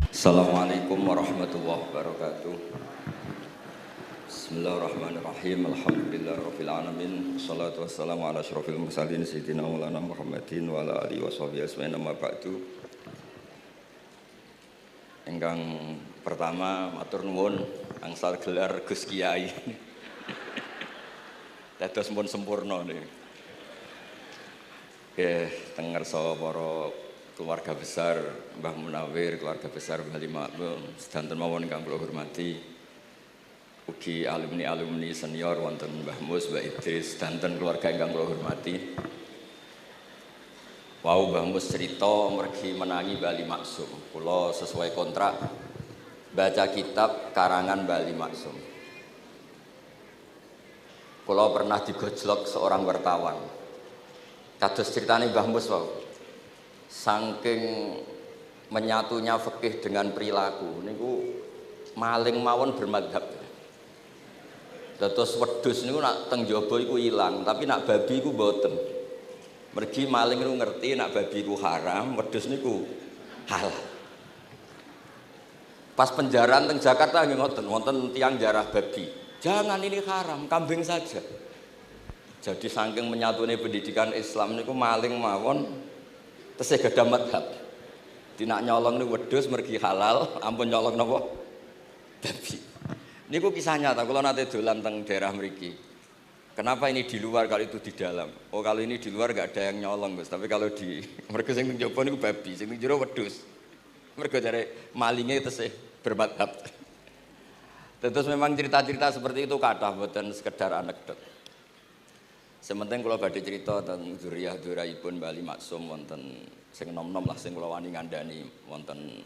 Assalamualaikum warahmatullahi wabarakatuh. Bismillahirrahmanirrahim. Alhamdulillahirabbil alamin. Wassalatu wassalamu ala asyrofil mursalin sayyidina Maulana Muhammadin wa ala alihi washabihi ajmain amma ba'du. Ingkang pertama matur nuwun angsal gelar Gus Kiai. Dados pun sempurna niki. Nggih, teng ngarsa para keluarga besar Mbah Munawir, keluarga besar Mbah Limakmum, sedanten mawon ingkang kula hormati. Ugi alumni-alumni senior wonten Mbah Mus, Mbah Idris, sedanten keluarga ingkang kula hormati. Wau Mbah Mus cerita mergi menangi Mbah Limaksum. Kula sesuai kontrak baca kitab karangan Mbah Limaksum. Kula pernah digojlok seorang wartawan. Kados ceritane Mbah Mus wau. Saking menyatunya fikih dengan perilaku niku maling mawon bermadhab. Dados wedhus niku nak teng jaba iku ilang, tapi nak babi iku mboten. Mergi maling niku ngerti nak babi iku haram, wedhus niku halal. Pas penjaraan teng Jakarta nggih ngoten, wonten tiyang jarah babi. Jangan ini haram, kambing saja. Jadi saking menyatune pendidikan Islam niku maling mawon tesih gadah madhab. Dinak nyolong niku wedhus mergi halal, ampun nyolong napa? Babi. Niku kisah nyata, kula nate dolan teng daerah mriki. Kenapa ini di luar kalau itu di dalam? Oh, kalau ini di luar enggak ada yang nyolong, Gus. Tapi kalau di mergo sing teng jaba niku babi, sing teng jero wedhus. Mergo jare malinge tesih bermadhab. Terus memang cerita-cerita seperti itu kathah mboten sekedar anekdot. Sementing kula badhe crita tentang dzurriyyah-dzurriyyahipun Mbah Limaksum wonten sing nom-nom lah sing kula wani ngandhani wonten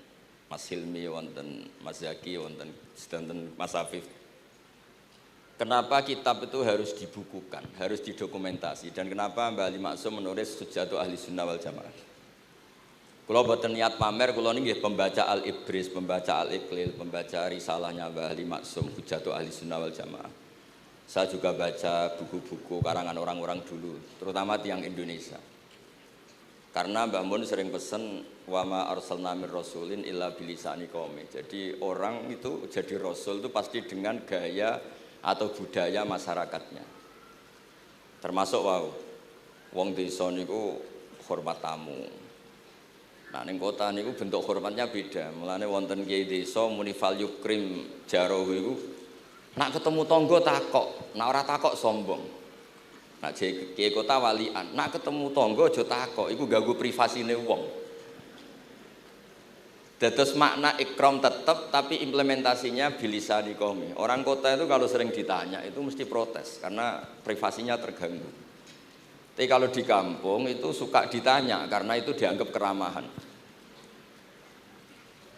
Mas Hilmi, wonten Mas Zaki, wonten sedanten Mas Afif. Kenapa kitab itu harus dibukukan, harus didokumentasi, dan kenapa Mbah Limaksum menulis Hujjatu Ahli Sunnah wal Jamaah? Kula boten niat pamer, kula niki pembaca Al-Ibris, pembaca Al-Iqlil, pembaca risalahnya Mbah Limaksum Hujjatu Ahli Sunnah wal Jamaah. Saya juga baca buku-buku karangan orang-orang dulu, terutama tiang Indonesia. Karena Mbah Mun sering pesen wa ma arsalna mir rasulin illa bilisani qaumi. Jadi orang itu jadi rasul itu pasti dengan gaya atau budaya masyarakatnya. Termasuk wong desa niku hormat tamu. Nah ning kota niku bentuk hormatnya beda. Mulane wonten kiai desa muni fal yukrim jarahu iku nak ketemu tangga takok, nak ora takok sombong. Nak kiai kota walian, nak ketemu tangga aja takok, iku ganggu privasine wong. Dados makna ikram tetep tapi implementasinya bilisani qaumi. Orang kota itu kalau sering ditanya itu mesti protes karena privasinya terganggu. Tapi kalau di kampung itu suka ditanya karena itu dianggap keramahan.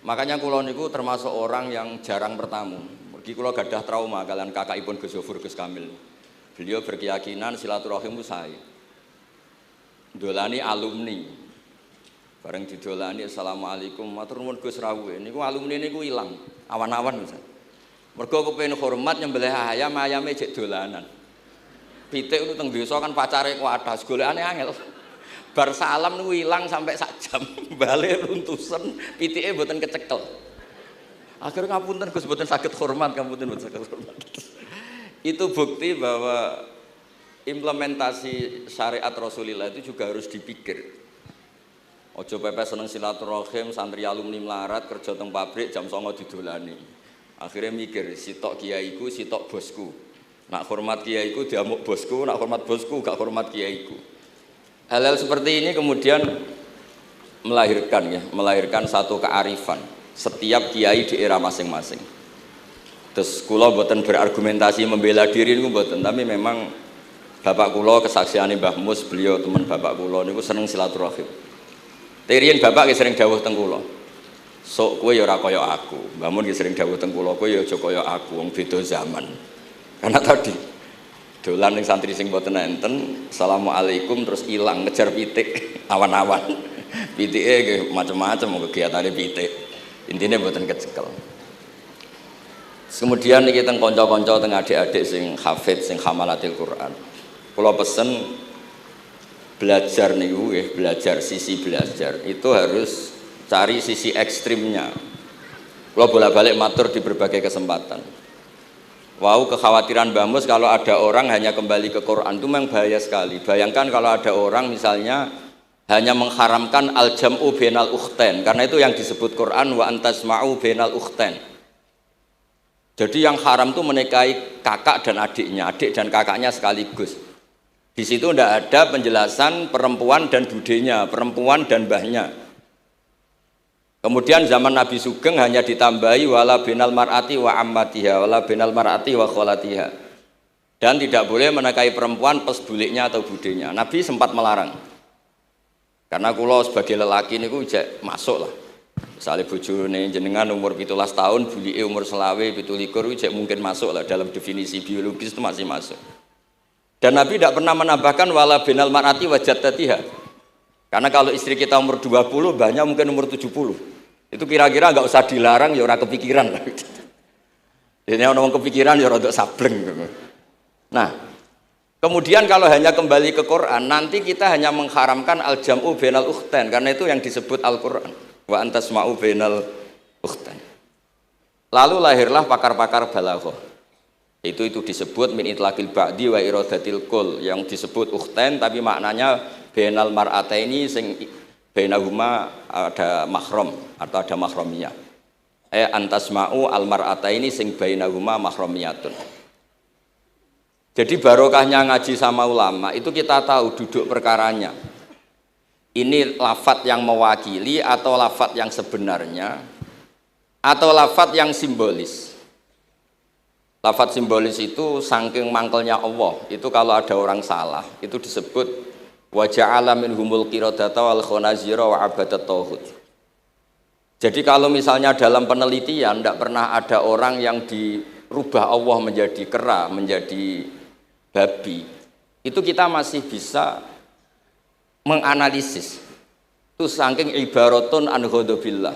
Makanya kula niku termasuk orang yang jarang bertamu. Mergi kula gadah trauma kalian kakakipun Gus Zofur Gus Kamil. Beliau berkeyakinan silaturahim itu sae. Dolani alumni. Bareng didolani assalamualaikum matur nuwun Gus rawuh. Niku alumni niku ilang, awan-awan Gus. Mergo kepengin hormat nyembelih ayam, ayame jek dolanan. Pitik itu teng desa kan pacare kuwathah, golekane angel. Bar salam niku ilang sampai sak jam. Bale runtusen, pitike mboten kecekel. Akhirnya ngapunten Gus mboten saged hormat, ngapunten mboten saged hormat. Itu bukti bahwa implementasi syariat Rasulullah itu juga harus dipikir. Ojo pepes seneng silaturahim, santri alumni melarat kerja teng pabrik jam 09.00 didolani. Akhirnya mikir, sitok kiaiku, sitok bosku. Nak hormat kiaiku diamuk bosku, nak hormat bosku gak hormat kiaiku. Hal-hal seperti ini kemudian melahirkan satu kearifan setiap kiai di era masing-masing. Terus kula mboten berargumentasi membela diri niku mboten, tapi memang bapak kula kesaksiane Mbah Mus, beliau teman bapak kula niku seneng silaturahim. Terian bapak ki sering dawuh teng kula. Sok kowe ya ora kaya aku. Mbah Mun ki sering dawuh teng kula, kowe ya aja kaya aku, wong beda zaman. Karena tadi dolan ning santri sing mboten enten, assalamualaikum terus ilang ngejar pitik awan-awan. Pitike nggih macam-macam kegiatane pitik. Intine mboten kecekel. Kemudian niki teng kanca-kanca teng adik-adik sing hafidz sing hamalatil Quran. Kula pesen belajar niku nggih, belajar sisi belajar itu harus cari sisi ekstrimnya. Kalau bolak-balik matur di berbagai kesempatan. Wow, kekhawatiran Mbah Mus kalau ada orang hanya kembali ke Quran itu memang bahaya sekali. Bayangkan kalau ada orang misalnya hanya mengharamkan al-jam'u bainal ukhtain, karena itu yang disebut Quran wa antasma'u bainal ukhtain. Jadi yang haram itu menikahi kakak dan adiknya, adik dan kakaknya sekaligus. Di situ tidak ada penjelasan perempuan dan budenya, perempuan dan mbahnya. Kemudian zaman Nabi Sugeng hanya ditambahi wala binal mar'ati wa ammatiha, wala binal mar'ati wa kholatiha. Dan tidak boleh menikahi perempuan plus buliknya atau budenya. Nabi sempat melarang. Karena kula sebagai lelaki niku jek masuk lah. Misalnya bojone jenengan umur 17 tahun, bulike umur selawe 17 jek mungkin masuk lah dalam definisi biologis itu masih masuk. Dan Nabi tidak pernah menambahkan wala binal mar'ati wa jaddatiha. Karena kalau istri kita umur 20, banyak mungkin umur 70. Itu kira-kira nggak usah dilarang ya orang kepikiran. Jadi orang kepikiran ya rodok sableng. Nah, kemudian kalau hanya kembali ke Quran, nanti kita hanya mengharamkan al-jam'u bainal ukhtain, karena itu yang disebut Al-Quran. Wa antasma'u bainal ukhtain. Lalu lahirlah pakar-pakar balaghah. Itu disebut min itlaqil ba'di wa iradatil kul, yang disebut ukhtain tapi maknanya bainal mar'ataini sing bainahuma ada mahram atau ada mahramiyah. Antasma'u al mar'ataini sing bainahuma mahramiyatun. Jadi barokahnya ngaji sama ulama itu kita tahu duduk perkaranya. Ini lafadz yang mewakili atau lafadz yang sebenarnya atau lafadz yang simbolis. Lafadz simbolis itu saking mangkelnya Allah. Itu kalau ada orang salah itu disebut wa ja'ala minhumul qiradata wal khanazira wa abadat tauhid. Jadi kalau misalnya dalam penelitian tidak pernah ada orang yang dirubah Allah menjadi kera, menjadi babi, itu kita masih bisa menganalisis. Itu saking ibaratun an ghadabillah.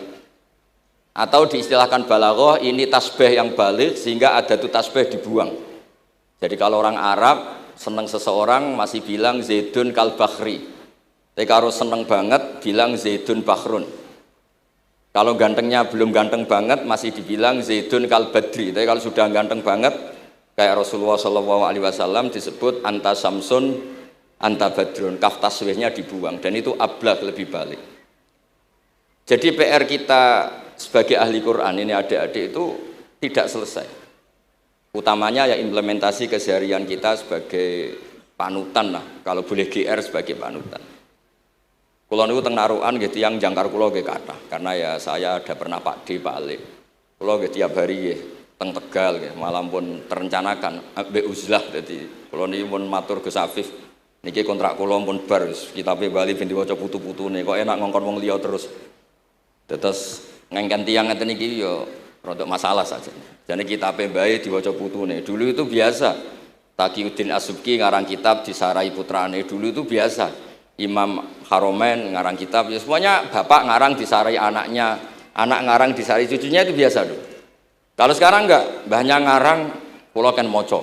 Atau diistilahkan balaghah, ini tasbih yang balik sehingga ada itu tasbih dibuang. Jadi kalau orang Arab senang seseorang masih bilang Zaidun kal bakhri. Tapi kalau senang banget bilang Zaidun bakhrun. Kalau gantengnya belum ganteng banget masih dibilang Zaidun kal badri. Tapi kalau sudah ganteng banget kayak Rasulullah SAW disebut anta samsun anta badrun. Kaf taswihnya dibuang dan itu ablaq lebih balik. Jadi PR kita sebagai ahli Quran ini adik-adik itu tidak selesai. Utamanya ya implementasi keseharian kita sebagai panutan lah, kalau boleh GR sebagai panutan. Kulo niku teng Narukan nggih tiyang jangkar kulo nggih kathah, karena ya saya ada pernah Pak D Pak Ali. Kulo nggih tiap hari nggih teng Tegal nggih, malam pun terencanakan ambek uzlah dadi kulo niki pun matur Gus Afif. Niki kontrak kulo pun bar kitabe Bali ben diwaca putu-putune kok enak ngongkon wong liya terus. Terus ngengken tiyang ngeten iki ya rodok masalah saja. Jadi kitab bae diwaca putune. Dulu itu biasa. Taqiyuddin As-Subki ngarang kitab disarai putrane. Dulu itu biasa. Imam Haromen ngarang kitab. Ya semuanya bapak ngarang disarai anaknya, anak ngarang disarai cucunya, itu biasa dulu. Kalau sekarang enggak, mbahnya ngarang kula kan maca.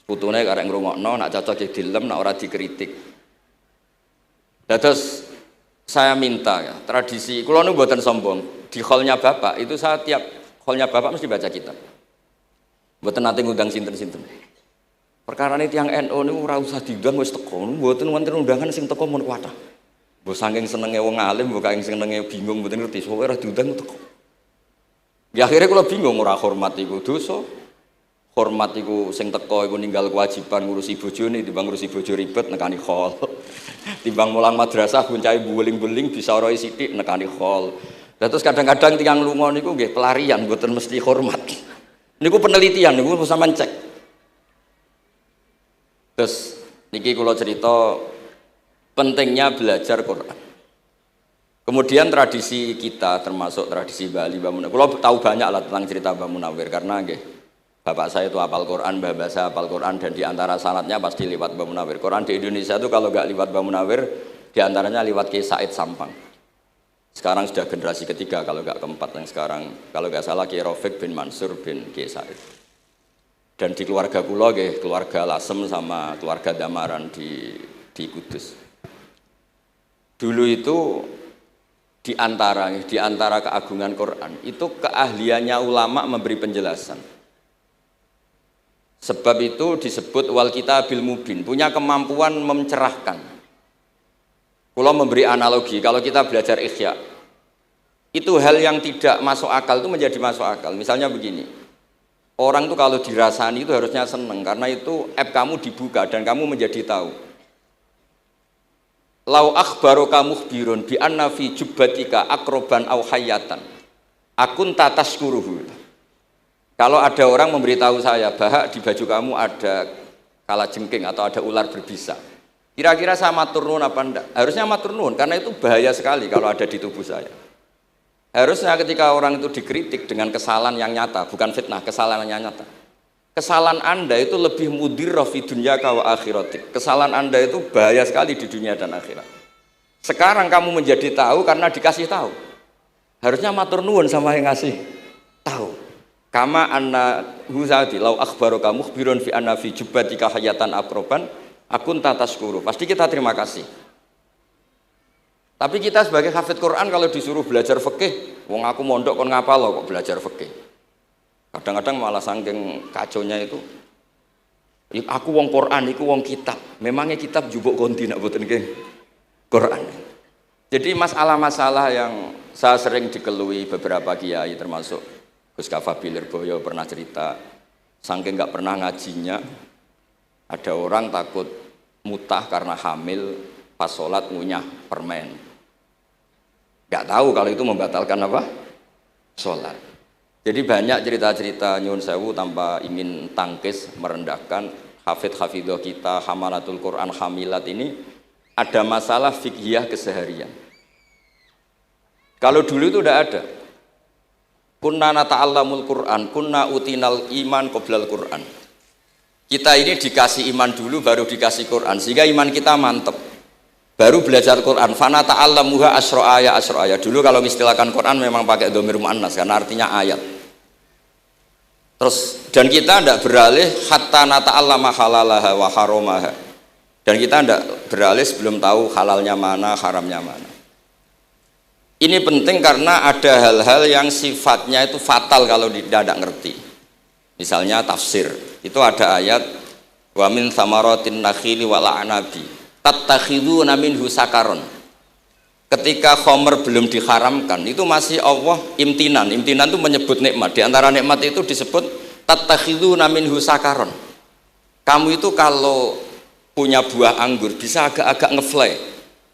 Putune karek ngrungokno, nak cocok ya dilem, nak ora dikritik. Terus saya minta ya, tradisi kula niku mboten sombong. Di hallnya bapak itu saya tiap hallnya bapak mesti baca kitab. Mboten nate ngundang sinten-sinten. Perkarane tiyang NU niku ora usah diundang wis teko. Mboten wonten undangan sing teko mun kuwatah. Mbok saking senenge wong alim, mbok saking senenge bingung mboten ngerti, sowe ora diundang teko. Ya akhirnya kula bingung, ora hormat iku dosa. Hormat iku sing teko iku ninggal kewajiban ngurusi bojone, timbang ngurusi bojo ribet nekani hall. Timbang mulang madrasah buncahe buling-buling bisa ora sithik nekani hall. Terus kadang-kadang tiyang lunga niku nggih pelarian, mboten mesti hormat. Niku penelitian niku sampean cek. Terus niki kula cerita pentingnya belajar Quran. Kemudian tradisi kita termasuk tradisi Bali Mbah Munawir. Kula tahu banyak lah tentang cerita Mbah Munawir karena nggih bapak saya itu hafal Quran, mbah saya hafal Quran dan di antara sanadnya pasti lewat Mbah Munawir. Quran di Indonesia itu kalau nggak lewat Mbah Munawir di antaranya lewat Kiai Said Sampang. Sekarang sudah generasi ketiga kalau nggak keempat yang sekarang, kalau nggak salah Kiai Rafiq bin Mansur bin Kiai Said. Dan di keluarga kula nggih, keluarga Lasem sama keluarga Damaran di Kudus. Dulu itu di antara keagungan Quran itu keahliannya ulama memberi penjelasan. Sebab itu disebut wal kitabil mubin, punya kemampuan mencerahkan. Kalau memberi analogi, kalau kita belajar Ihya, itu hal yang tidak masuk akal itu menjadi masuk akal. Misalnya begini, orang itu kalau dirasani itu harusnya seneng karena itu app kamu dibuka dan kamu menjadi tahu. Lau akhbaroka mukhbirun bi anna fi jubbatika akroban au hayatan akun tataskuruhu. Kalau ada orang memberitahu saya bahwa di baju kamu ada kalajengking atau ada ular berbisa, kira-kira saya matur nuwun apa enggak? Harusnya matur nuwun karena itu bahaya sekali kalau ada di tubuh saya. Harusnya ketika orang itu dikritik dengan kesalahan yang nyata, bukan fitnah, kesalahan yang nyata. Kesalahan Anda itu lebih mudirrah fi dunyaka wa akhiratik. Kesalahan Anda itu bahaya sekali di dunia dan akhirat. Sekarang kamu menjadi tahu karena dikasih tahu. Harusnya matur nuwun sama yang ngasih tahu. Kama anna huzati lau akhbaroka mukhbirun fi anna fi jubbatika hayatan akroban akun tataskuru. Pasti kita terima kasih. Tapi kita sebagai hafid Quran kalau disuruh belajar fikih, wong aku mondok kon ngapal kok belajar fikih. Kadang-kadang malah saking kaconya itu, aku wong Quran, iku wong kitab. Memangnya kitab jubuk konti nak boten nggih Quran. Jadi masalah-masalah yang saya sering dikelui beberapa kiai termasuk Gus Kafabil Lirboyo pernah cerita, saking nggak pernah ngajinya, ada orang takut mutah karena hamil pas sholat ngunyah permen. Nggak tahu kalau itu membatalkan apa? Sholat. Jadi banyak cerita-cerita nyuwun sewu tanpa ingin tangkis merendahkan hafidh-hafidhah kita, hamalatul Quran, hamilat ini ada masalah fiqhiyah keseharian. Kalau dulu itu udah ada. Kunna nata'allamul Quran, kunna utinal iman qoblal Quran. Kita ini dikasih iman dulu baru dikasih Quran sehingga iman kita mantep. Baru belajar Quran, fana ta'allamuha asra ayat. Dulu kalau mengistilahkan Quran memang pakai dhamir muannas karena artinya ayat. Terus dan kita tidak beralih hatta nata'allama halalaha wa haramaha. Dan kita tidak beralih sebelum tahu halalnya mana, haramnya mana. Ini penting karena ada hal-hal yang sifatnya itu fatal kalau tidak ngerti. Misalnya tafsir. Itu ada ayat wa min thamaratin nakhili wal a'nabi tattakhiduna minhu sakaron. Ketika khomer belum diharamkan itu masih Allah imtinan itu menyebut nikmat. Di antara nikmat itu disebut tattakhiduna minhu sakaron. Kamu itu kalau punya buah anggur bisa agak-agak ngefly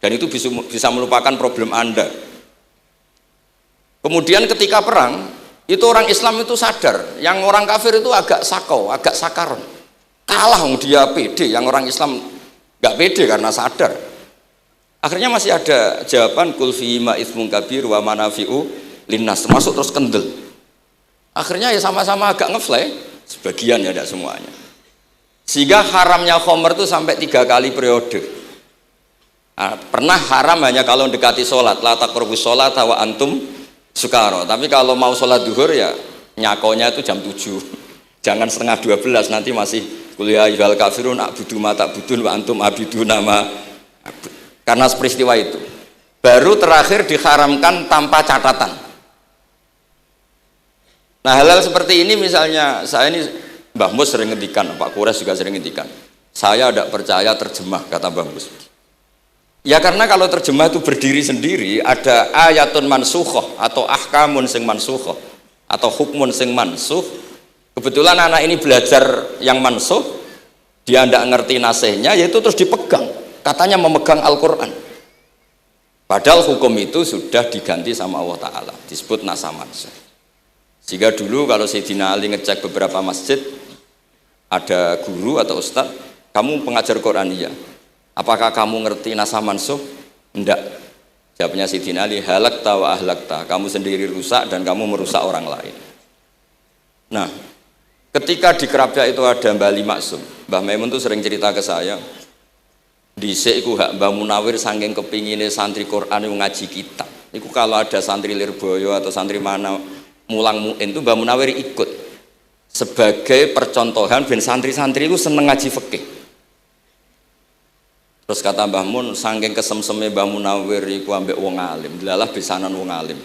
dan itu bisa melupakan problem Anda. Kemudian ketika perang itu orang Islam itu sadar, yang orang kafir itu agak sakau, agak sakaron. Kalah dia pede, yang orang Islam gak pede karena sadar. Akhirnya masih ada jawaban kul fi ma itsmun kabir wa manafi'u linnas, termasuk terus kendel. Akhirnya ya sama-sama agak ngefly, sebagian ya tidak semuanya. Sehingga haramnya khomer itu sampai 3 kali periode. Nah, pernah haram hanya kalau mendekati sholat, la taqrabus sholat wa antum sukaro. Tapi kalau mau sholat duhur ya nyakonya itu jam 7. Jangan setengah 12 nanti masih kuliah ayyuhal kafirun a'budu ma ta'budun wa antum abiduna ma. Karena peristiwa itu baru terakhir diharamkan tanpa catatan. Nah hal-hal seperti ini misalnya saya ini Mbah Mus sering ngendikan, Pak Kures juga sering ngendikan, saya tidak percaya terjemah, kata Mbah Mus. Ya karena kalau terjemah itu berdiri sendiri, ada ayatun mansukhoh atau ahkamun sing mansukhoh atau hukmun sing mansuh. Kebetulan anak ini belajar yang mansuh, dia tidak ngerti nasihnya, yaitu terus dipegang, katanya memegang Al-Quran. Padahal hukum itu sudah diganti sama Allah Ta'ala, disebut nasah mansuh. Sehingga dulu kalau Sayyidina Ali ngecek beberapa masjid, ada guru atau ustadz, kamu pengajar Quran iya, apakah kamu ngerti nasah mansuh? Enggak. Jawabnya Sayyidina Ali, halakta wa ahlakta, kamu sendiri rusak dan kamu merusak orang lain. Nah, ketika di Kerapia itu ada Mbah Ali Maksum, Mbah Maimun tuh sering cerita ke saya, dhisik iku hak Mbah Munawir saking kepingine santri Quran yang ngaji kitab. Iku kalau ada santri Lirboyo atau santri mana mulang muin itu Mbah Munawir ikut sebagai percontohan ben santri-santri itu seneng ngaji fikih. Terus kata Mbah Mun, saking kesemseme Mbah Munawir iku ambek wong alim, delalah besanan wong alim.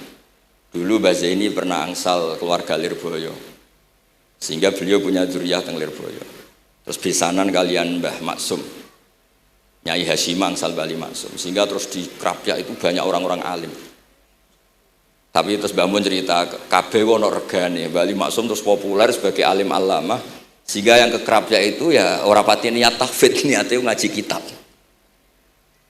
Dulu Mbah Zaini pernah angsal keluarga Lirboyo, sehingga beliau punya dzurriyyah teng Lirboyo. Terus besanan kalian Mbah Maksum, Nyai Hasyim angsal Bali Maksum, sehingga terus di Krapyak itu banyak orang-orang alim. Tapi terus Mbah Mun cerita, kabeh ono regane, Bali Maksum terus populer sebagai alim alama, sehingga yang ke Krapyak itu ya ora pati niat tahfidz, niate ngaji kitab.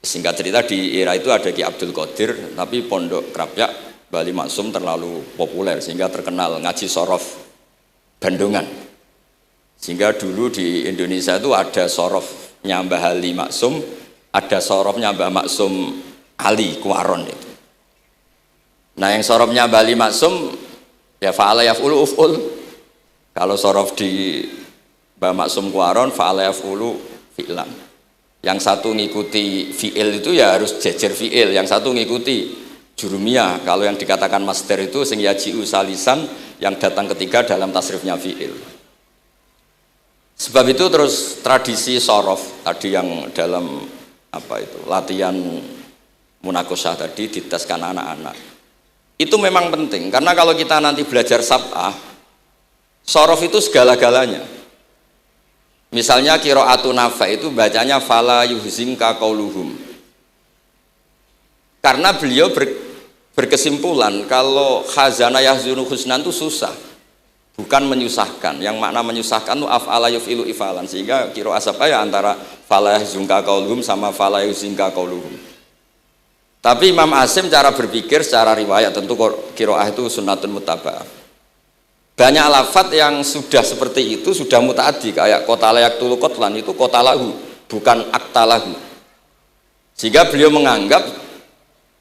Singkat cerita di era itu ada Ki Abdul Qadir, tapi pondok Krapyak Bali Maksum terlalu populer sehingga terkenal ngaji sorof Bandungan. Sehingga dulu di Indonesia itu ada sorofnya Mbah Ali Maksum, ada sorofnya Mbah Maksum Ali Kuaron itu. Nah yang sorofnya Mbah Ali Maksum ya fa'ala yaf'ulu uf'ul. Kalau sorof di Mbah Maksum Kuaron fa'ala yaf'ulu fi'lan. Yang satu ngikuti fi'il itu ya harus jejer fi'il, yang satu ngikuti jurumiyah. Kalau yang dikatakan masdar itu sing yaji'u salisan, yang datang ketiga dalam tasrifnya fi'il. Sebab itu terus tradisi sorof tadi yang dalam apa itu latihan munakosah tadi diteskan anak-anak. Itu memang penting karena kalau kita nanti belajar sab'ah, sorof itu segala-galanya. Misalnya qiraatun Nafi' itu bacanya fala yuhzinka qauluhum. Karena beliau berkesimpulan kalau khazana yahzunu husnan itu susah, bukan menyusahkan. Yang makna menyusahkan itu af'ala yuf'ilu ifalan, sehingga qiraat apa ya antara fala yuhzinka qauluhum sama fala yuhzinka qauluhum. Tapi Imam Asim cara berpikir secara riwayat tentu qiraat itu sunnatun muttaba'ah. Banyak lafadz yang sudah seperti itu sudah mutaaddi, kayak kota layak tulu kotlan itu kota lahu, bukan akta lahu. Sehingga beliau menganggap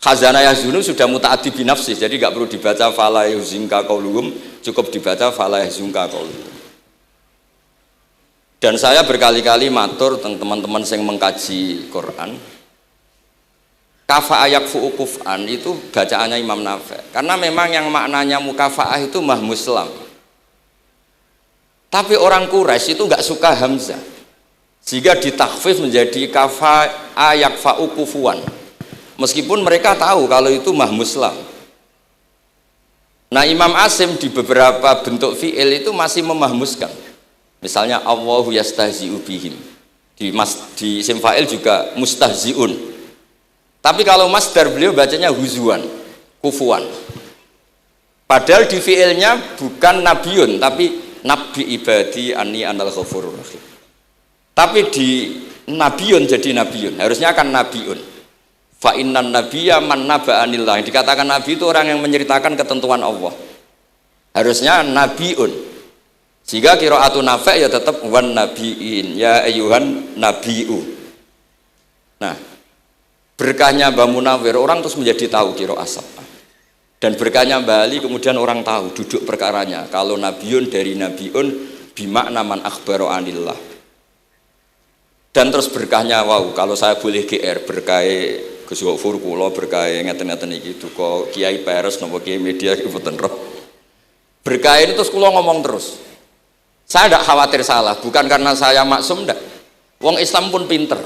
khazanah yahzunu sudah mutaaddi binafsih, jadi nggak perlu dibaca fala yuhzinka qauluhum, cukup dibaca fala yahzunka qauluhum. Dan saya berkali-kali matur teman-teman yang mengkaji Quran, kafa'ah yakfu'u kuf'an itu bacaannya Imam Nafi', karena memang yang maknanya mukafa'ah itu mahmuslam. Tapi orang Quraisy itu nggak suka hamzah, sehingga ditakhfif menjadi kafa'ah yakfa'u kufuan, meskipun mereka tahu kalau itu mahmuslam. Nah Imam Asim di beberapa bentuk fi'il itu masih memahmuskan, misalnya Allahu yastahzi'u bihim, di isim fa'il juga mustahzi'un. Tapi kalau masdar beliau bacanya huzuan, kufuan. Padahal di fi'ilnya bukan nabiun, tapi nabi ibadi anni anal ghafurur rahim. Tapi di nabiun jadi nabiun, harusnya kan nabiun. Fa innan nabiyya man naba'anillah. Dikatakan nabi itu orang yang menceritakan ketentuan Allah. Harusnya nabiun. Jika qiraatun Nafi' ya tetap wan nabiin, ya ayyuhan nabiu. Nah, berkahnya Mbah Munawir orang terus menjadi tahu qiraat sab'ah. Dan berkahnya Mbah Ali kemudian orang tahu duduk perkaranya. Kalau nabiun dari nabiun bimakna man akhbaro anillah. Dan terus berkahnya wow, kalau saya boleh GR berkah Gus Gofur kula berkah ngeten-ngeten iki duka Kiai Peres napa Kiai Media iki mboten roh. Berkah ini terus kula ngomong terus. Saya tidak khawatir salah, bukan karena saya maksum ndak. Wong Islam pun pinter.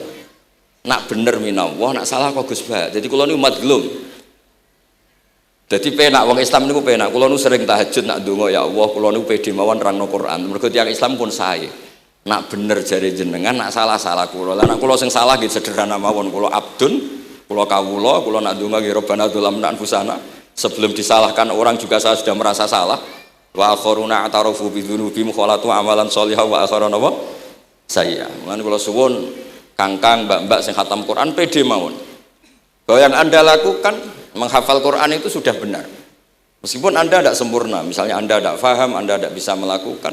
Nak bener minallah, nak salah kok Gus Bah. Jadi kula niku madlum. Jadi penak wong Islam niku penak. Kula nu sering tahajud nak ndonga ya Allah, kula niku pede mawon nerangno Quran. Mergo tiyang Islam pun sae. Nak bener jare jenengan, nak salah kula. Lah nak kula sing salah nggih sederhana mawon. Kula abdun, kula kawula, kula nak ndonga nggih Rabbana dzalamna anfusana. Sebelum disalahkan orang juga saya sudah merasa salah. Wa akharuna atarafu bi dzunubihim khalatu amalan shalihah wa akharuna wa sayya. Mulane kula suwun kangkang mbak-mbak sing khatam Quran pede mawon. Bahwa yang Anda lakukan menghafal Quran itu sudah benar. Meskipun Anda tidak sempurna, misalnya Anda tidak faham, Anda tidak bisa melakukan.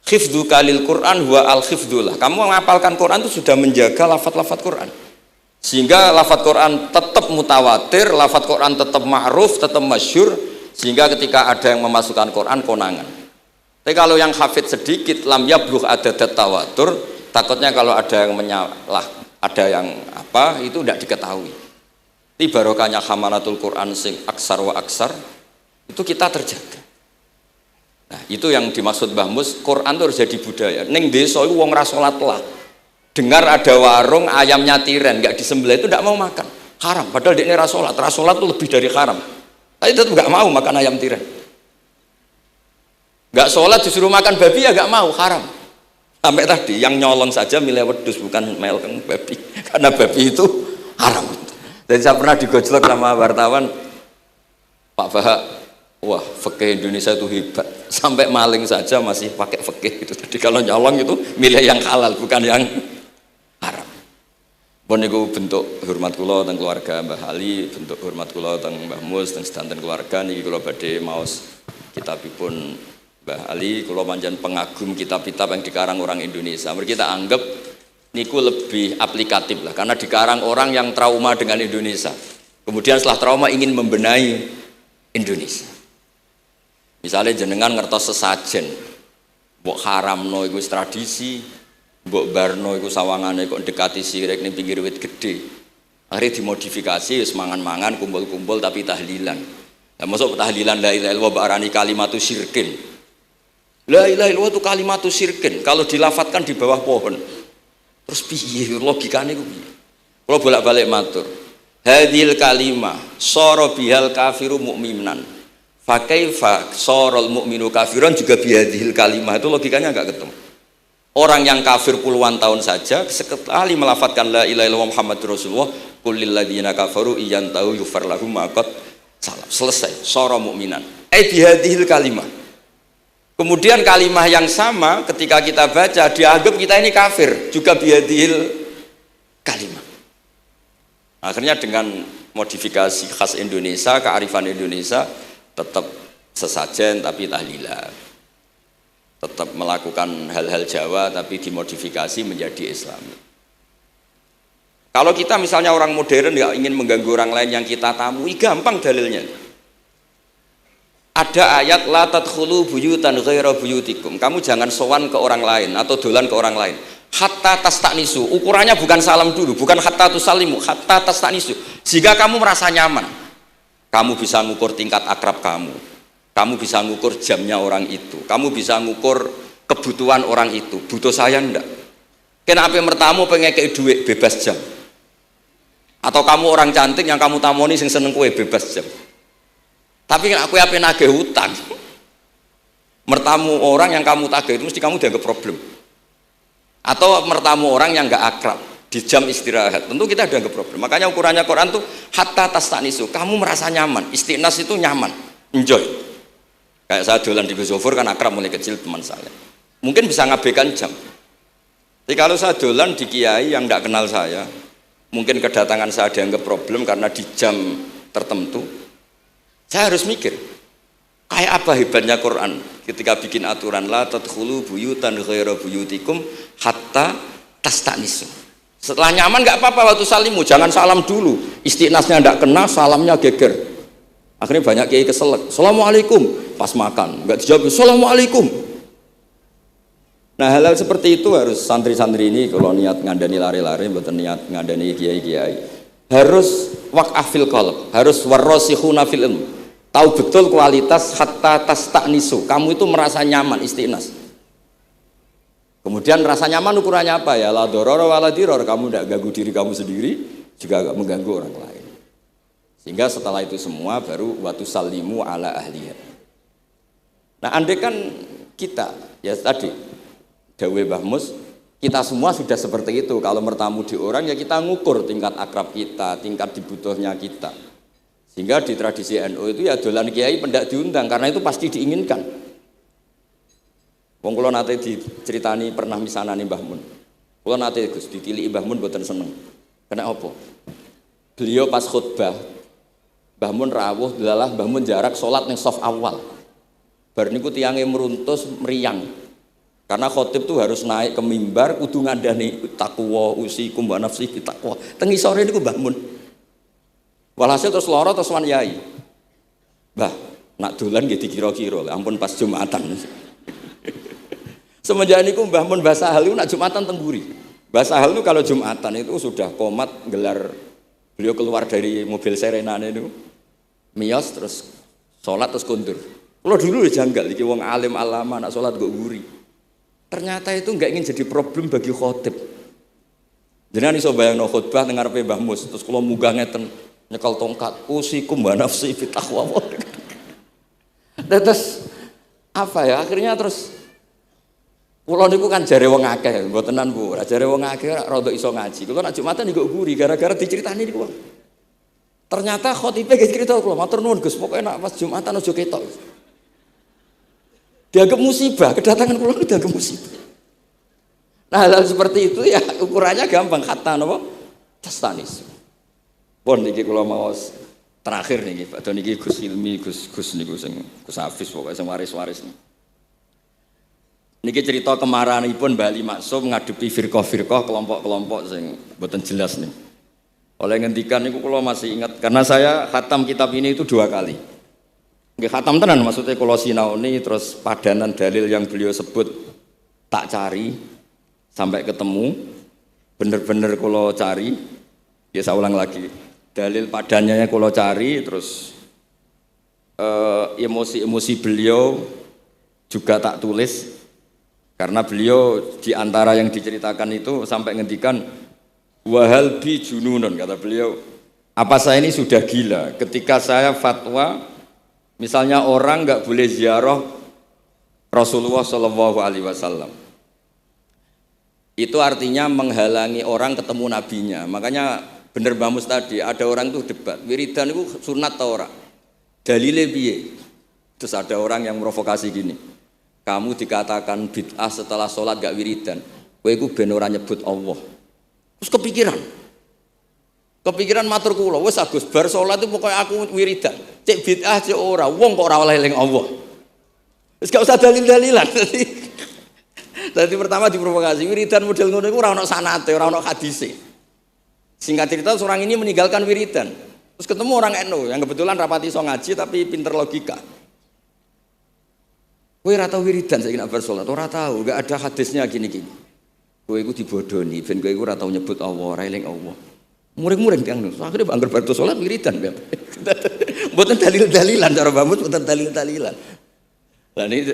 Khifdhu kalil Quran huwa al-khifdullah. Kamu menghafalkan Quran itu sudah menjaga lafaz-lafaz Quran. Sehingga lafaz Quran tetap mutawatir, lafaz Quran tetap ma'ruf, tetap masyhur, sehingga ketika ada yang memasukkan Quran konangan. Tapi kalau yang hafid sedikit, lam yablugh adadat tawatur, takutnya kalau ada yang menyalah, ada yang apa, itu tidak diketahui. Di barokahnya hamalatul Quran sing aksar wa aksar itu kita terjaga. Nah, itu yang dimaksud Mbah Mus, Quran itu harus jadi budaya. Ning desa iku wong ra salat lah. dengar ada warung ayamnya tiren nggak disembelih itu tidak mau makan, haram. Padahal dia ini rasolat itu lebih dari haram. Tapi tetap nggak mau makan ayam tiren. Nggak sholat disuruh makan babi ya nggak mau, haram. Sampai tadi yang nyolong saja milih wedus bukan meleng babi, karena babi itu haram. Dan saya pernah digojlok sama wartawan, Pak Bahak, wah fikih Indonesia itu hebat, sampai maling saja masih pakai fikih itu. Jadi kalau nyolong itu milih yang halal bukan yang haram. Pun itu bentuk hormat kula teng keluarga Mbah Ali, bentuk hormat kula teng Mbah Mus teng sedanten keluarga niki kula badhe maos kitabipun Mbah Ali. Kula pancen pengagum kitab-kitab yang dikarang orang Indonesia. Mereka kita anggap niku lebih aplikatif lah, karena dikarang orang yang trauma dengan Indonesia. Kemudian setelah trauma ingin membenahi Indonesia. Misalnya jenengan ngertos sesajen, mbok haramno iku tradisi, mbok barno iku sawangane kok dekati sirik ning pinggir wit gede. Akhirnya dimodifikasi wis mangan-mangan, kumpul-kumpul tapi tahlilan. Lah masuk tahlilan la ilaha illallah barani kalimatu syirkin. La ilaha illallah itu kalimatu syirkin kalau dilafatkan di bawah pohon. Terus piye logikane ku piye? Kula bolak-balik matur. Hadhil kalimah sara bihal kafiru mukminan. Fa kaifa saral mukminu kafiran juga bihadhil kalimah, itu logikanya enggak ketemu. Orang yang kafir puluhan tahun saja sekali melafatkan la ilaha illallah Muhammadur Rasulullah, qul lil ladzina kafaru iyantahu yufar lahum ma qad salam. Selesai, sara mukminan. Bihadhil kalimah. Kemudian kalimah yang sama ketika kita baca dianggap kita ini kafir juga bihadhil kalimah. Akhirnya dengan modifikasi khas Indonesia, kearifan Indonesia, tetap sesajen tapi tahlilan, tetap melakukan hal-hal Jawa tapi dimodifikasi menjadi Islam. Kalau kita misalnya orang modern nggak ingin mengganggu orang lain yang kita tamui, gampang dalilnya. Ada ayat la tadkhulu buyutan ghaira buyutikum. Kamu jangan sowan ke orang lain atau dolan ke orang lain. Hatta tastanisu. Ukurannya bukan salam dulu, bukan hatta tusallimu, hatta tastanisu. Jika kamu merasa nyaman, kamu bisa ngukur tingkat akrab kamu. Kamu bisa ngukur jamnya orang itu. Kamu bisa ngukur kebutuhan orang itu. Butuh saya ndak? Kenapa mertamu pengen kayak duit bebas jam? Atau kamu orang cantik yang kamu tamoni sing seneng kue bebas jam? Tapi aku apa nagih hutang, mertamu orang yang kamu tagih itu mesti kamu dianggap problem. Atau mertamu orang yang nggak akrab di jam istirahat, tentu kita dianggap problem. Makanya ukurannya Quran tuh hatta tastanisu, kamu merasa nyaman. Istiqnas itu nyaman, enjoy. Kayak saya dolan di Gosofur kan akrab mulai kecil teman saya. Mungkin bisa ngabaikan jam. Tapi kalau saya dolan di kiai yang nggak kenal saya, mungkin kedatangan saya dianggap problem karena di jam tertentu. Saya harus mikir, kayak apa hebatnya Quran ketika bikin aturan la tadkhulu buyutan ghaira buyutikum hatta tastanisu. Setelah nyaman nggak apa-apa waktu salimu, jangan salam dulu. Istiqnasnya nggak kena, salamnya geger. Akhirnya banyak kiai keselak. Assalamualaikum pas makan, nggak dijawab. Assalamualaikum. Nah hal-hal seperti itu harus santri-santri ini kalau niat ngandani lari-lari, bukan niat ngandani kiai-kiai, harus waqafil qalb, harus warrasikhuna fil ilm. Tahu betul kualitas hatta tastanisu. Kamu itu merasa nyaman istiqnas. Kemudian rasa nyaman ukurannya apa ya? La dororo wala diror. Kamu tidak ganggu diri kamu sendiri, juga gak mengganggu orang lain. Sehingga setelah itu semua baru watu salimu ala ahliya. Nah, andai kan kita ya tadi Dawe Mbah Mus, kita semua sudah seperti itu. Kalau bertamu di orang ya kita ngukur tingkat akrab kita, tingkat dibutuhnya kita. Sehingga di tradisi NU itu ya dolan kiai pendak diundang karena itu pasti diinginkan. Wong kula nate diceritani pernah misanani Mbah Mun. Kula nate Gus ditiliki Mbah Mun mboten seneng. Kena apa? Beliau pas khutbah Mbah Mun rawuh delalah Mbah Mun jarak salat ning saf awal. Bar niku tiyange meruntus meriang. Karena khotib tuh harus naik ke mimbar kudu ngandani takwa usikum wa nafsi takwa. Teng isore niku Mbah Mun. Walhasil terus loro terus wan yai. Mbah, nak dolan nggih dikira-kira, ampun pas Jumatan. Semenjak niku Mbah Mun Mbah Sahal niku nak Jumatan teng mburi. Mbah Sahal itu kalau Jumatan itu sudah komat gelar, beliau keluar dari mobil serenane niku. Miyos terus salat terus kundur. Kalau dulu ya janggal iki wong alim alama nak salat kok mburi. Ternyata itu enggak ingin jadi problem bagi khotib. Jenengan iso bayangno khutbah teng ngarepe Mbah Mus, terus kula munggah ngeten nyekel tongkat, usikum wa nafsi fi taqwa. Terus apa ya? Akhirnya terus kula niku kan jare wong akeh, mboten tenan Bu. Jare wong akeh rada iso ngaji. Kula nek Jumatan niku guri gara-gara diceritani niku. Ternyata khotibe ge cerita kula, matur nuwun Gus, pokoke nek pas Jumatan aja ketok. Dianggap musibah, kedatangan kula itu dianggap musibah. Nah, hal seperti itu ya ukurannya gampang, kata napa? Tastanis. Pun niki kula maos terakhir niki, Pak niki Gus Ilmi, Gus niku sing Gus Hafiz pokoke sing waris-waris niki. Niki cerita kemarahanipun Mbah Ali Maksum ngadepi firqah-firqah kelompok-kelompok sing mboten jelas nih. Oleh ngendikan niku kula masih ingat karena saya khatam kitab ini itu 2 kali. Nggih khatam tenan maksudnya kula sinaoni terus padanan dalil yang beliau sebut tak cari sampai ketemu bener-bener kula cari. Ya saya ulang lagi. Dalil padannya kula cari terus emosi-emosi beliau juga tak tulis. Karena beliau di antara yang diceritakan itu sampai ngendikan wahal bi jununun, kata beliau, apa saya ini sudah gila ketika saya fatwa misalnya orang nggak boleh ziarah Rasulullah Shallallahu Alaihi Wasallam. Itu artinya menghalangi orang ketemu nabinya. Makanya bener Mbah Mus tadi ada orang tuh debat wiridan itu sunat atau ora, dalile piye. Terus ada orang yang provokasi gini, kamu dikatakan bid'ah setelah sholat gak wiridan, kowe iku ben ora nyebut Allah. Terus kepikiran matur kula, wis Agus bar sholat itu pokoknya aku wiridan. Cek bid'ah cek ora, wong kok ora oleh eling Allah. Wis gak usah dalil-dalilan. Tadi pertama diprovokasi, wiridan model ngono iku ora ono sanate, ora ono hadise. Singkat cerita orang ini meninggalkan wiridan. Terus ketemu orang NU yang kebetulan rapati iso ngaji tapi pinter logika. Kowe ora tau wiridan saiki nek bar salat, ora tau, enggak ada hadisnya gini-gini. Kowe iku dibodoni, ben kowe iku ora tau nyebut Allah, ora eling Allah. Muring-muring tiyang niku. Akhire anggar bar salat wiridan. Mboten dalil-dalilan cara Mbah Mus, mboten dalil-dalilan. Lah niki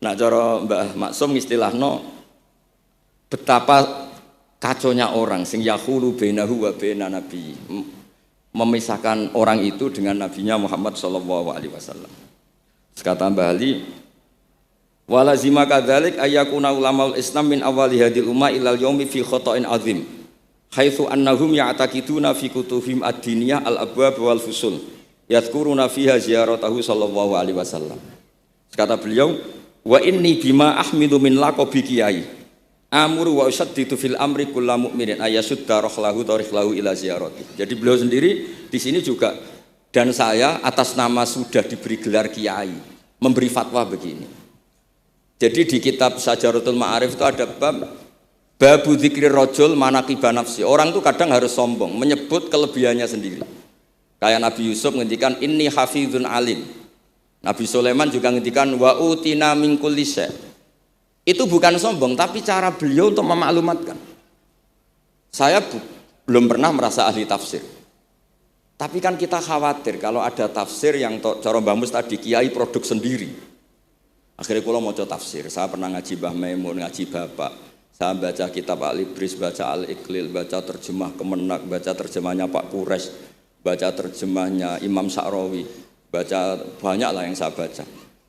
nak cara Mbah Maksum istilahno betapa kaconya orang sing yahulu bainahu wa baina nabi. Memisahkan orang itu dengan nabinya Muhammad sallallahu alaihi wasallam. Kata Mbah Ali, walazima kadzalik ayyakuna ulamaul Islam min awali hadil ummah ilal yaumi fi khata'in azim haitsu annahum ya'taqiduna fi kutubihim ad-diniyah al-abwab wal fusul yadhkuruna fiha ziyaratahu sallallahu alaihi wasallam. Kata beliau, wa inni bima ahmidu min laqabi kiai amuru wa usaddidu fil amri kullu mu'minin ayasudda rahlahu tariklahu ila ziyarati. Jadi beliau sendiri di sini juga dan saya atas nama sudah diberi gelar kiai memberi fatwa begini. Jadi di kitab Syajaratul Ma'arif itu ada babu dzikri rajul manaqiba nafsi. Orang tuh kadang harus sombong, menyebut kelebihannya sendiri. Kayak Nabi Yusuf ngendikan inni hafizun alim. Nabi Sulaiman juga ngendikan wa utina min kulli syai'. Itu bukan sombong, tapi cara beliau untuk memaklumatkan. Saya belum pernah merasa ahli tafsir. Tapi kan kita khawatir kalau ada tafsir yang cara Mbah Mus tadi kiai produk sendiri. Akhirnya kalau mau coba tafsir, saya pernah ngaji Mbah Maimun, ngaji Bapak, saya baca kitab Al-Ibris, baca Al-Iqlil, baca terjemah Kemenak, baca terjemahnya Pak Kures, baca terjemahnya Imam Sa'rawi, baca banyak lah yang saya baca,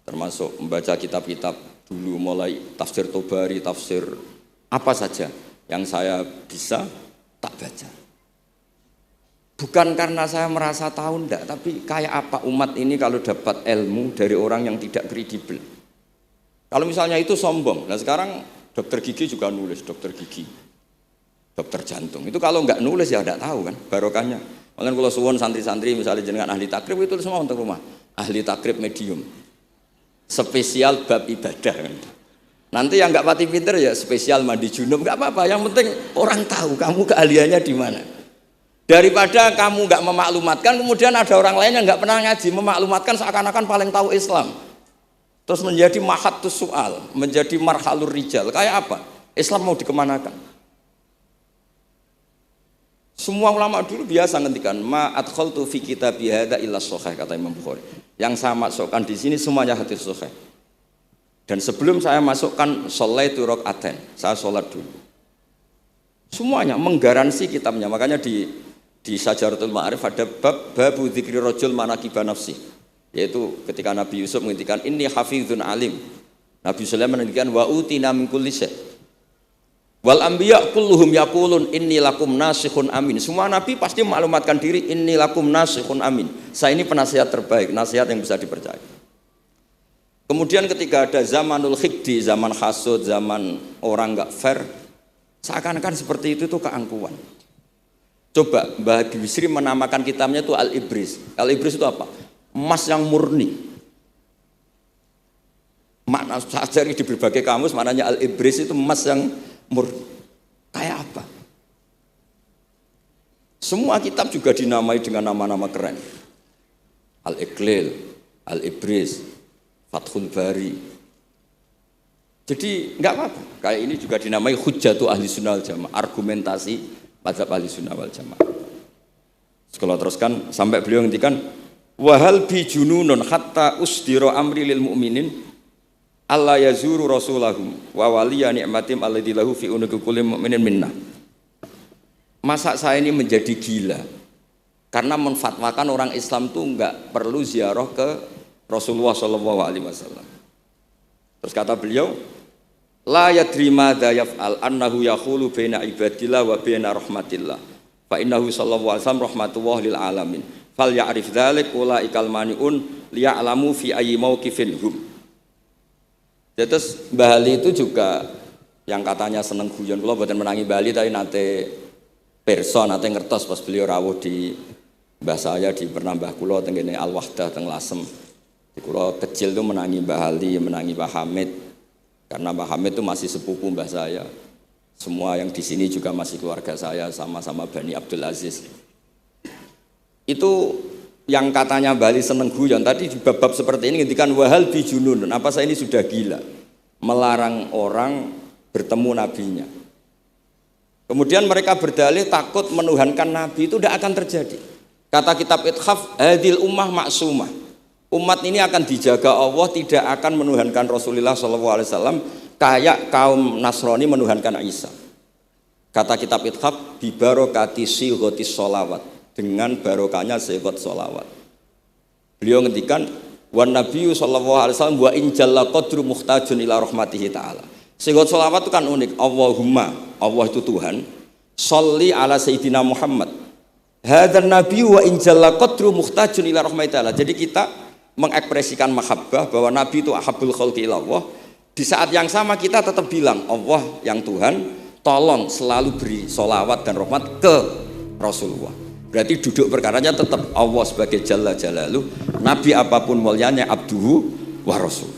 termasuk membaca kitab-kitab dulu mulai tafsir Tobari, tafsir apa saja yang saya bisa tak baca. Bukan karena saya merasa tahu enggak, tapi kayak apa umat ini kalau dapat ilmu dari orang yang tidak kredibel. Kalau misalnya itu sombong, nah sekarang dokter gigi juga nulis, dokter gigi, dokter jantung. Itu kalau nggak nulis ya nggak tahu kan barokahnya. Makanya kalau suwon santri-santri misalnya jenengan ahli takrib itu semua untuk rumah, ahli takrib medium, spesial bab ibadah kan. Nanti yang nggak pati pinter ya spesial mandi junub, nggak apa-apa. Yang penting orang tahu kamu keahliannya di mana. Daripada kamu nggak memaklumatkan, kemudian ada orang lain yang nggak pernah ngaji memaklumatkan seakan-akan paling tahu Islam. Terus menjadi mahatus soal, menjadi marhalur rijal. Kayak apa? Islam mau dikemanakan? Semua ulama dulu biasa ngendikan ma adkhaltu fi kitabi hadza illa shahih, kata Imam Bukhari. Yang saya masukkan di sini semuanya hadis sahih. Dan sebelum saya masukkan sholaitu rakaatain, saya sholat dulu. Semuanya menggaransi kitabnya. Makanya di Syajaratul Ma'arif ada babu dzikri rajul manaqiba nafsi. Yaitu ketika Nabi Yusuf menghentikan inni hafizun alim. Nabi Sulaiman menghentikan wa utina min kulli syai'. Wal anbiya kulluhum yaqulun inni lakum nasikhun amin. Semua nabi pasti maklumatkan diri inni lakum nasikhun amin. Saya ini penasihat terbaik, nasihat yang bisa dipercaya. Kemudian ketika ada zamanul khiddi, zaman hasud, zaman orang enggak fair, seakan-akan seperti itu tuh keangkuhan. Coba Mbah Bisri menamakan kitabnya itu Al-Ibris. Al-Ibris itu apa? Emas yang murni. Makna saya cari di berbagai kamus maknanya Al-Ibris itu emas yang murni. Kayak apa? Semua kitab juga dinamai dengan nama-nama keren. Al-Iqlil, Al-Ibris, Fathul Bari. Jadi enggak apa-apa. Kayak ini juga dinamai Hujjatu Ahli Sunnah wal Jamaah, argumentasi mazhab Ahli Sunnah wal Jamaah. Sekolah teruskan sampai beliau ngendikan wahal bi jununun hatta usdira amri lil mu'minin alla yazuru rasulahum wa waliya ni'matim alladzi lahu fi unuqi kulli mu'minin minna. Masa saya ini menjadi gila karena menfatwakan orang Islam itu enggak perlu ziarah ke Rasulullah sallallahu alaihi wasallam. Terus kata beliau la yadri madza yaf'al annahu yaqulu baina ibadillah wa baina rahmatillah fa innahu sallallahu alaihi wasallam rahmatullah lil alamin fal ya'rif dzalik ulaikal maniun liya'lamu fi ayyi mauqifin hum. Terus Mbah Ali itu juga yang katanya seneng guyon, kula mboten menangi Mbah Ali tapi nate pirsa nate ngertos pas beliau rawuh di mbah saya di Pernambah kula teng kene Al Wahdah teng Lasem. Di kula kecil tuh menangi Mbah Ali, menangi Mbah Hamid. Karena Mbah Hamid itu masih sepupu mbah saya. Semua yang di sini juga masih keluarga saya, sama-sama Bani Abdul Aziz. Itu yang katanya Bali seneng guyon tadi di bab-bab seperti ini ngendikan wahal bijunun. Apa saya ini sudah gila melarang orang bertemu nabinya. Kemudian mereka berdalih takut menuhankan nabi itu tidak akan terjadi. Kata kitab Ithaf hadil ummah maksumah. Umat ini akan dijaga Allah, tidak akan menuhankan Rasulullah SAW kayak kaum Nasrani menuhankan Isa. Kata kitab Ithaf bibarokati sighotis sholawat, dengan barokahnya sighat sholawat. Beliau ngendikan wan nabiyyu sallallahu alaihi wasallam wa in jalla qadru muhtajun ila rahmatihi ta'ala. Sighat sholawat itu kan unik. Allahumma, Allah itu Tuhan, sholli ala sayyidina Muhammad. Hadzal nabiyyu wa in jalla qadru muhtajun ila rahmatihi ta'ala. Jadi kita mengekspresikan mahabbah bahwa Nabi itu ahabbul khalqi ilallah. Di saat yang sama kita tetap bilang Allah yang Tuhan tolong selalu beri sholawat dan rahmat ke Rasulullah. Berarti duduk perkaranya tetap Allah sebagai Jalla Jalaluh, Nabi apapun mulianya abduhu wa rasul.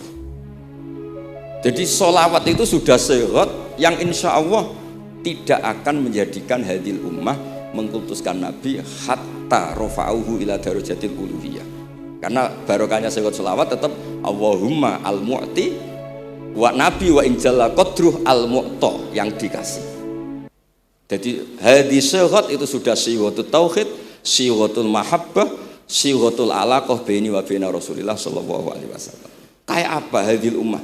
Jadi sholawat itu sudah sehat yang insya Allah tidak akan menjadikan hadil ummah mengkultuskan Nabi hatta rafa'uhu ila darajatil uluhiyah. Karena barokahnya sehingga sholawat tetap Allahumma al-mu'ti wa nabi wa injalla qadruh al-mu'ta yang dikasih. Jadi hadis sehat itu sudah siwatul tauhid, siwatul mahabbah, siwatul alaqah baini wa baina Rasulillah sallallahu alaihi wasallam. Kayak apa hadil ummah?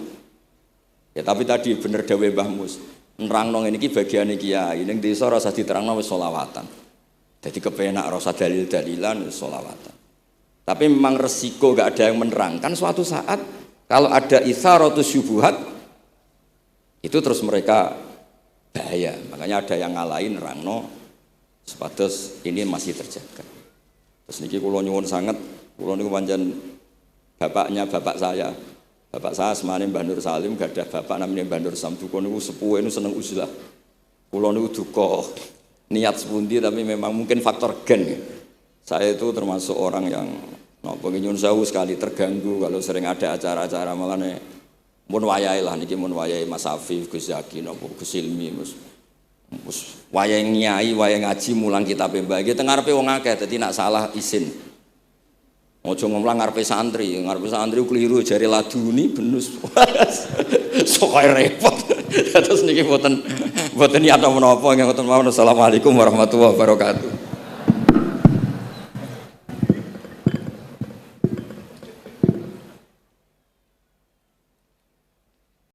Ya tapi tadi bener dawe Mbah Mus. Nerangno ngene iki bagiane kiai ning desa rasa diterangno wis sholawatan. Jadi kepenak rasa dalil-dalilan wis sholawatan. Tapi memang resiko gak ada yang menerangkan suatu saat kalau ada itsaratus syubuhat itu terus mereka bahaya. Makanya ada yang ngalahin nerangno sepatus ini masih terjaga. Terus niki kula nyuwun sanget, kula niku pancen bapaknya bapak saya. Bapak saya semane Mbah Nur Salim gak ada bapak namanya Mbah Nur Samduko niku sepuhe niku seneng uzlah. Kula niku duka niat sepundi tapi memang mungkin faktor gen ya. Saya itu termasuk orang yang nyun sewu sekali terganggu kalau sering ada acara-acara malah nih mun wayahe lah niki mun wayahe Mas Afif, Gus Zaki napa Gus Ilmi mus wayahe nyai, wayahe ngaji mulang kitab mbah iki teng ngarepe wong akeh dadi nak salah izin. Ojo ngomong ngarepe santri keliru jari laduni benus. Sok repot. Terus niki mboten niat menapa nggih ngoten mawon. Assalamualaikum warahmatullahi wabarakatuh.